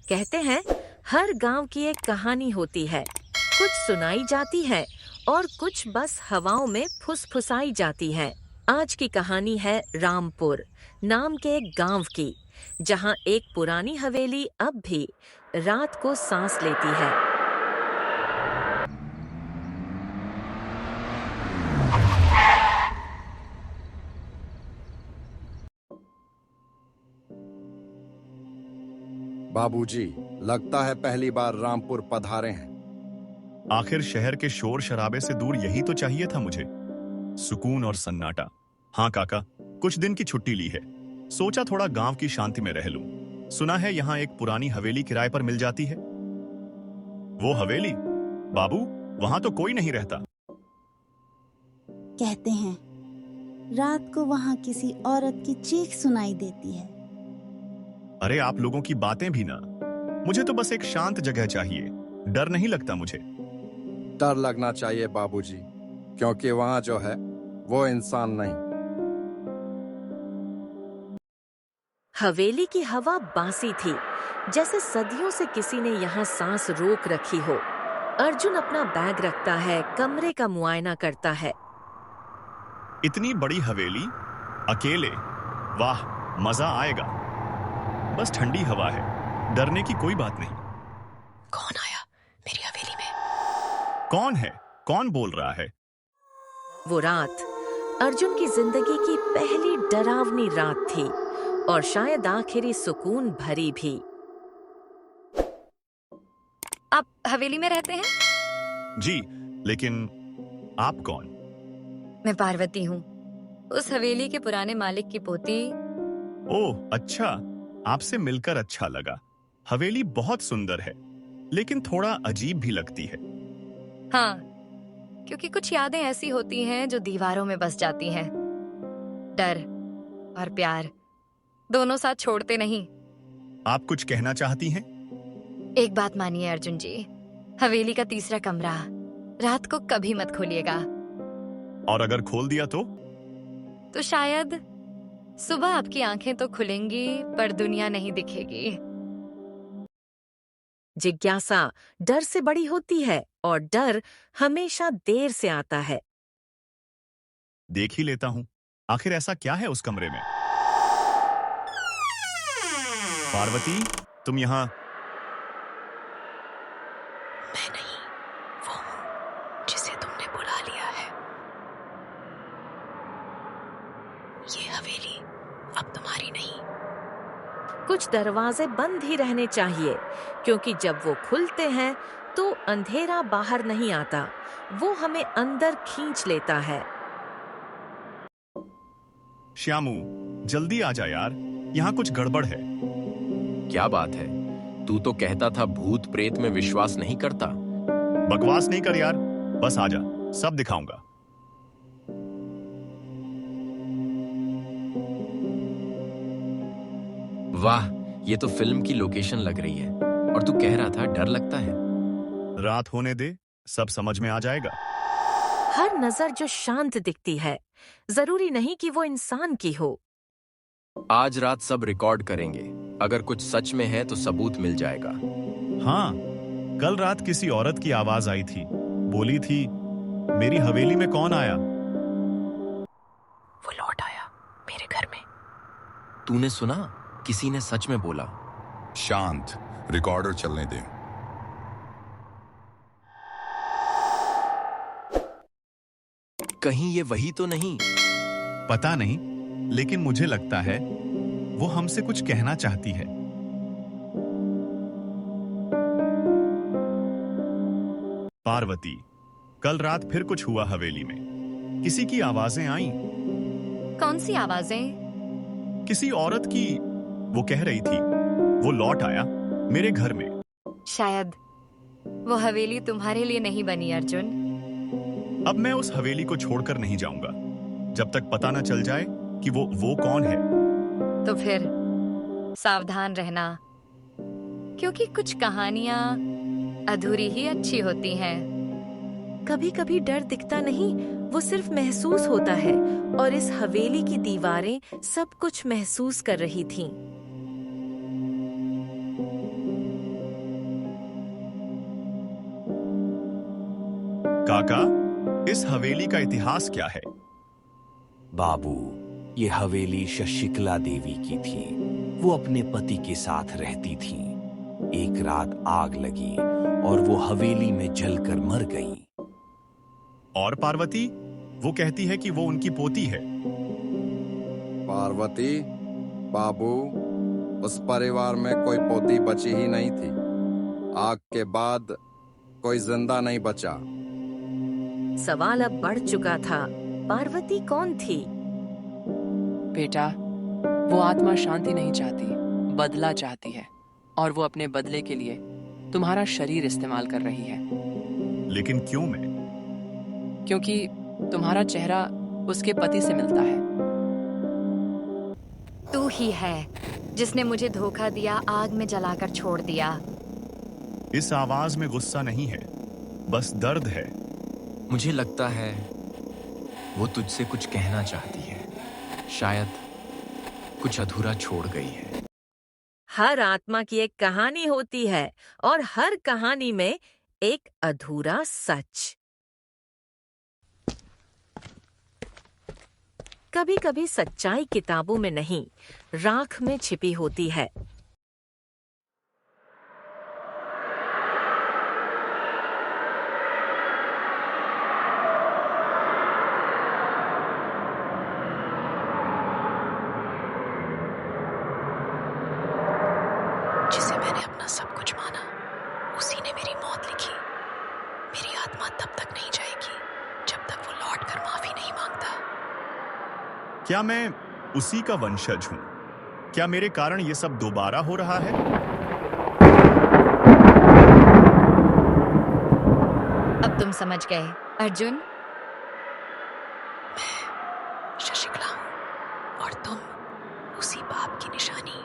कहते हैं हर गांव की एक कहानी होती है। कुछ सुनाई जाती है और कुछ बस हवाओं में फुसफुसाई जाती है। आज की कहानी है रामपुर नाम के एक गांव की, जहां एक पुरानी हवेली अब भी रात को सांस लेती है। बाबूजी, लगता है पहली बार रामपुर पधारे हैं। आखिर शहर के शोर शराबे से दूर यही तो चाहिए था मुझे, सुकून और सन्नाटा। हाँ काका, कुछ दिन की छुट्टी ली है, सोचा थोड़ा गांव की शांति में रह लूं। सुना है यहाँ एक पुरानी हवेली किराए पर मिल जाती है। वो हवेली? बाबू, वहां तो कोई नहीं रहता। कहते हैं रात को वहां किसी औरत की चीख सुनाई देती है। अरे आप लोगों की बातें भी ना, मुझे तो बस एक शांत जगह चाहिए। डर नहीं लगता मुझे। डर लगना चाहिए बाबूजी, क्योंकि वहां जो है वो इंसान नहीं। हवेली की हवा बासी थी, जैसे सदियों से किसी ने यहाँ सांस रोक रखी हो। अर्जुन अपना बैग रखता है, कमरे का मुआयना करता है। इतनी बड़ी हवेली, अकेले? वाह, मजा आएगा। बस ठंडी हवा है, डरने की कोई बात नहीं। कौन आया मेरी हवेली में? कौन है? कौन बोल रहा है? वो रात अर्जुन की जिंदगी की पहली डरावनी रात थी, और शायद आखिरी सुकून भरी भी। आप हवेली में रहते हैं? जी, लेकिन आप कौन? मैं पार्वती हूँ, उस हवेली के पुराने मालिक की पोती। ओह अच्छा, आपसे मिलकर अच्छा लगा। हवेली बहुत सुंदर है, लेकिन थोड़ा अजीब भी लगती है। हाँ, क्योंकि कुछ यादें ऐसी होती हैं जो दीवारों में बस जाती हैं। डर और प्यार दोनों साथ छोड़ते नहीं। आप कुछ कहना चाहती हैं? एक बात मानिए अर्जुन जी, हवेली का तीसरा कमरा रात को कभी मत खोलिएगा। और अगर खोल दिया तो शायद सुबह आपकी आंखें तो खुलेंगी, पर दुनिया नहीं दिखेगी। जिज्ञासा डर से बड़ी होती है, और डर हमेशा देर से आता है। देख ही लेता हूँ, आखिर ऐसा क्या है उस कमरे में। पार्वती, तुम यहाँ? मैं नहीं, वो हूँ जिसे तुमने बुला लिया है। ये हवेली अब तुम्हारी नहीं। कुछ दरवाजे बंद ही रहने चाहिए, क्योंकि जब वो खुलते हैं तो अंधेरा बाहर नहीं आता, वो हमें अंदर खींच लेता है। श्यामू, जल्दी आ जा यार, यहाँ कुछ गड़बड़ है। क्या बात है? तू तो कहता था भूत प्रेत में विश्वास नहीं करता। बकवास नहीं कर यार, बस आजा, सब दिखाऊंगा। वाह, ये तो फिल्म की लोकेशन लग रही है। और तू कह रहा था डर लगता है। रात होने दे, सब समझ में आ जाएगा। हर नजर जो शांत दिखती है, जरूरी नहीं कि वो इंसान की हो। आज रात सब रिकॉर्ड करेंगे, अगर कुछ सच में है तो सबूत मिल जाएगा। हाँ, कल रात किसी औरत की आवाज आई थी, बोली थी मेरी हवेली में कौन आया। वो लौट आया मेरे घर में। तूने सुना? किसी ने सच में बोला। शांत, रिकॉर्डर चलने दे। कहीं ये वही तो नहीं? पता नहीं, लेकिन मुझे लगता है वो हमसे कुछ कहना चाहती है। पार्वती, कल रात फिर कुछ हुआ हवेली में। किसी की आवाजें आईं। कौन सी आवाजें? किसी औरत की। वो कह रही थी वो लौट आया मेरे घर में। शायद वो हवेली तुम्हारे लिए नहीं बनी अर्जुन। अब मैं उस हवेली को छोड़कर नहीं जाऊंगा, जब तक पता न चल जाए कि वो कौन है। तो फिर सावधान रहना, क्योंकि कुछ कहानियां अधूरी ही अच्छी होती हैं। कभी कभी डर दिखता नहीं, वो सिर्फ महसूस होता है, और इस हवेली की दीवारें सब कुछ महसूस कर रही थीं। काका, इस हवेली का इतिहास क्या है? बाबू, ये हवेली शशिकला देवी की थी। वो अपने पति के साथ रहती थी। एक रात आग लगी और वो हवेली में जलकर मर गई। और पार्वती? वो कहती है कि वो उनकी पोती है। पार्वती, बाबू, उस परिवार में कोई पोती बची ही नहीं थी। आग के बाद कोई जिंदा नहीं बचा। सवाल अब बढ़ चुका था। पार्वती कौन थी? बेटा, वो आत्मा शांति नहीं चाहती, बदला चाहती है, और वो अपने बदले के लिए तुम्हारा शरीर इस्तेमाल कर रही है। लेकिन क्यों मैं? क्योंकि तुम्हारा चेहरा उसके पति से मिलता है। तू ही है जिसने मुझे धोखा दिया, आग में जलाकर छोड़ दिया। इस आवाज में गुस्सा नहीं है, बस दर्द है। मुझे लगता है वो तुझसे कुछ कहना चाहती है। शायद कुछ अधूरा छोड़ गई है। हर आत्मा की एक कहानी होती है और हर कहानी में एक अधूरा सच। कभी कभी सच्चाई किताबों में नहीं, राख में छिपी होती है। जिसे मैंने अपना सब कुछ माना, उसी ने मेरी मौत लिखी। मेरी आत्मा तब तक नहीं जाएगी जब तक वो लौट कर माफी नहीं मांगता। क्या मैं उसी का वंशज हूं? क्या मेरे कारण ये सब दोबारा हो रहा है? अब तुम समझ गए अर्जुन। मैं शशिकला हूं और तुम उसी पाप की निशानी।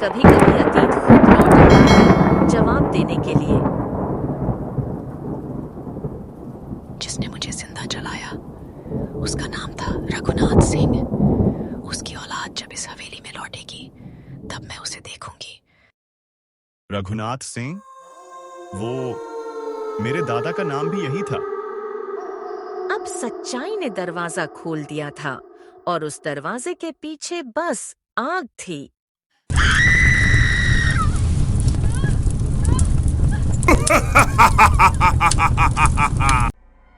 कभी कभी अतीत खुद लौट आता है जवाब देने के लिए। जिसने मुझे जिंदा जलाया, उसका नाम था रघुनाथ सिंह। उसकी औलाद जब इस हवेली में लौटेगी, तब मैं उसे देखूंगी। रघुनाथ सिंह? वो मेरे दादा का नाम भी यही था। अब सच्चाई ने दरवाजा खोल दिया था और उस दरवाजे के पीछे बस आग थी।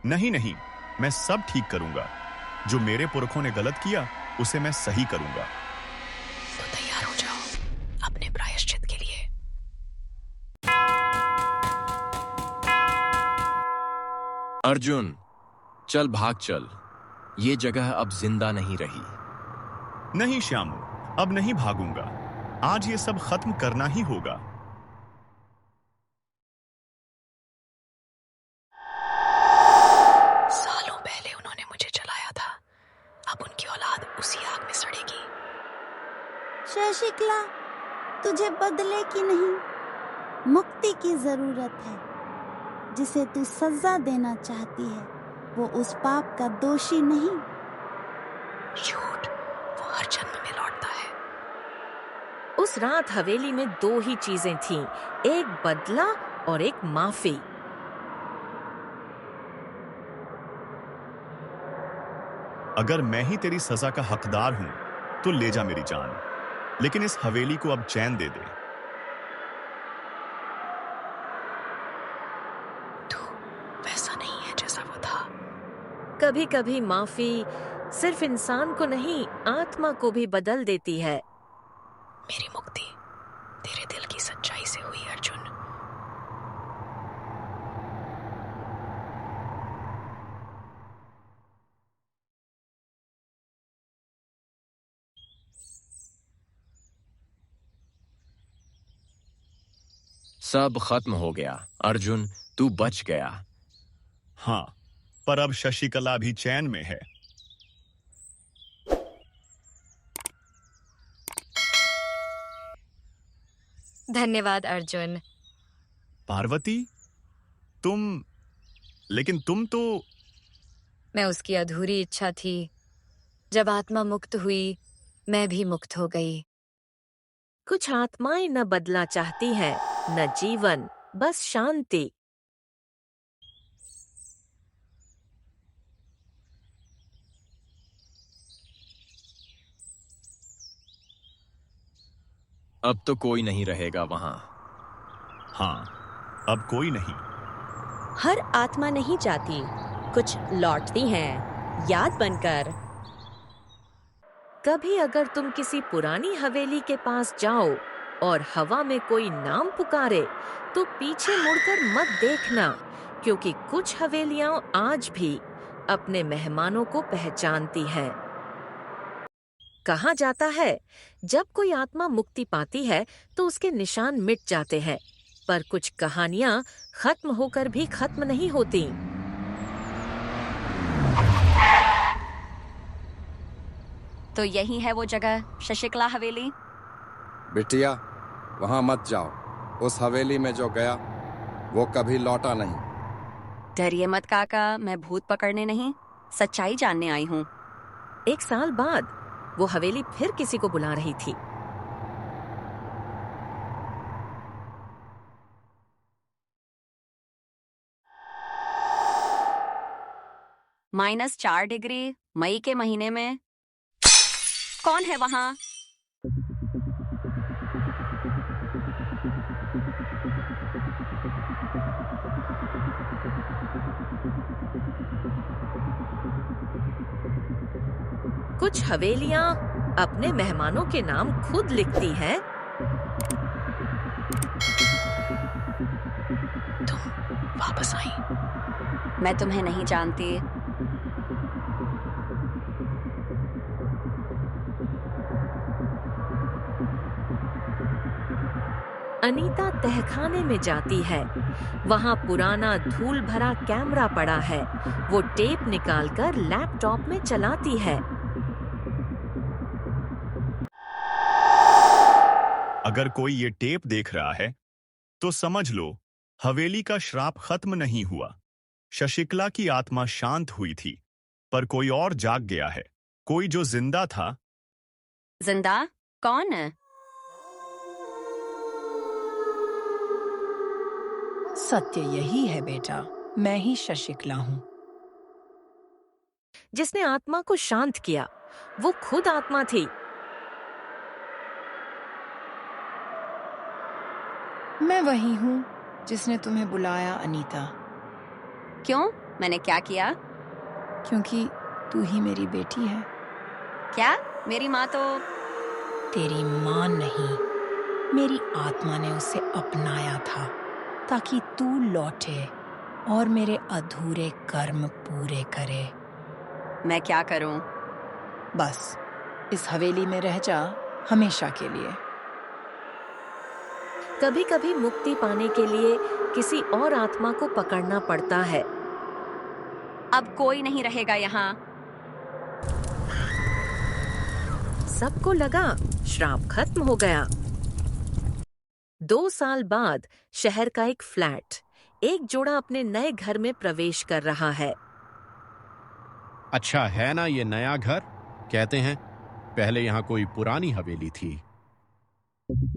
नहीं नहीं, मैं सब ठीक करूंगा। जो मेरे पुरखों ने गलत किया, उसे मैं सही करूंगा। तो तैयार हो जाओ अपने प्रायश्चित के लिए। अर्जुन, चल भाग चल। ये जगह अब जिंदा नहीं रही। नहीं श्यामू, अब नहीं भागूंगा। आज ये सब खत्म करना ही होगा। सालों पहले उन्होंने मुझे जलाया था। अब उनकी औलाद उसी आग में सड़ेगी। शशिकला, तुझे बदले की नहीं, मुक्ति की जरूरत है। जिसे तू सजा देना चाहती है, वो उस पाप का दोषी नहीं। झूठ, वो हर जन्म में लौटता है। उस रात हवेली में दो ही चीजें थीं, एक बदला और एक माफी। अगर मैं ही तेरी सजा का हकदार हूं, तो ले जा मेरी जान, लेकिन इस हवेली को अब चैन दे दे। तू वैसा नहीं है जैसा वो था। कभी कभी माफी सिर्फ इंसान को नहीं, आत्मा को भी बदल देती है। मेरी मुक्ति तेरे दिल की सच्चाई से हुई अर्जुन। सब खत्म हो गया अर्जुन, तू बच गया। हाँ, पर अब शशिकला भी चैन में है। धन्यवाद अर्जुन। पार्वती, लेकिन तुम तो। मैं उसकी अधूरी इच्छा थी। जब आत्मा मुक्त हुई, मैं भी मुक्त हो गई। कुछ आत्माएं न बदला चाहती हैं, न जीवन, बस शांति। अब तो कोई नहीं रहेगा वहां। हाँ, अब कोई नहीं। हर आत्मा नहीं जाती, कुछ लौटती हैं याद बनकर। कभी अगर तुम किसी पुरानी हवेली के पास जाओ और हवा में कोई नाम पुकारे तो पीछे मुड़कर मत देखना, क्योंकि कुछ हवेलियां आज भी अपने मेहमानों को पहचानती हैं। कहा जाता है जब कोई आत्मा मुक्ति पाती है तो उसके निशान मिट जाते हैं, पर कुछ कहानियां खत्म होकर भी खत्म नहीं होती। तो यही है वो जगह, शशिकला हवेली। बिटिया, वहां मत जाओ। उस हवेली में जो गया वो कभी लौटा नहीं। डरिए मत काका, मैं भूत पकड़ने नहीं, सच्चाई जानने आई हूँ। 1 साल बाद वो हवेली फिर किसी को बुला रही थी। -4 डिग्री मई के महीने में। कौन है वहां? कुछ हवेलियां अपने मेहमानों के नाम खुद लिखती हैं। तुम वापस आई। मैं तुम्हें नहीं जानती। अनीता तहखाने में जाती है। वहां पुराना धूल भरा कैमरा पड़ा है। वो टेप निकालकर लैपटॉप में चलाती है। अगर कोई ये टेप देख रहा है तो समझ लो हवेली का श्राप खत्म नहीं हुआ। शशिकला की आत्मा शांत हुई थी, पर कोई और जाग गया है, कोई जो जिंदा था। जिंदा? कौन? सत्य यही है बेटा, मैं ही शशिकला हूँ। जिसने आत्मा को शांत किया वो खुद आत्मा थी। मैं वही हूँ जिसने तुम्हें बुलाया अनीता। क्यों? मैंने क्या किया? क्योंकि तू ही मेरी बेटी है। क्या? मेरी माँ तो... तेरी माँ नहीं, मेरी आत्मा ने उसे अपनाया था ताकि तू लौटे और मेरे अधूरे कर्म पूरे करे। मैं क्या करूं? बस इस हवेली में रह जा हमेशा के लिए। कभी कभी मुक्ति पाने के लिए किसी और आत्मा को पकड़ना पड़ता है। अब कोई नहीं रहेगा यहाँ। सबको लगा श्राप खत्म हो गया। 2 साल बाद शहर का एक फ्लैट, एक जोड़ा अपने नए घर में प्रवेश कर रहा है। अच्छा है ना ये नया घर? कहते हैं पहले यहाँ कोई पुरानी हवेली थी।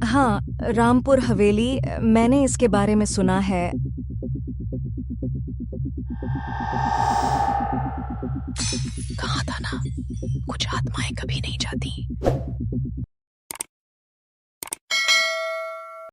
हाँ, रामपुर हवेली, मैंने इसके बारे में सुना है। कहा था ना, कुछ आत्माएं कभी नहीं जाती।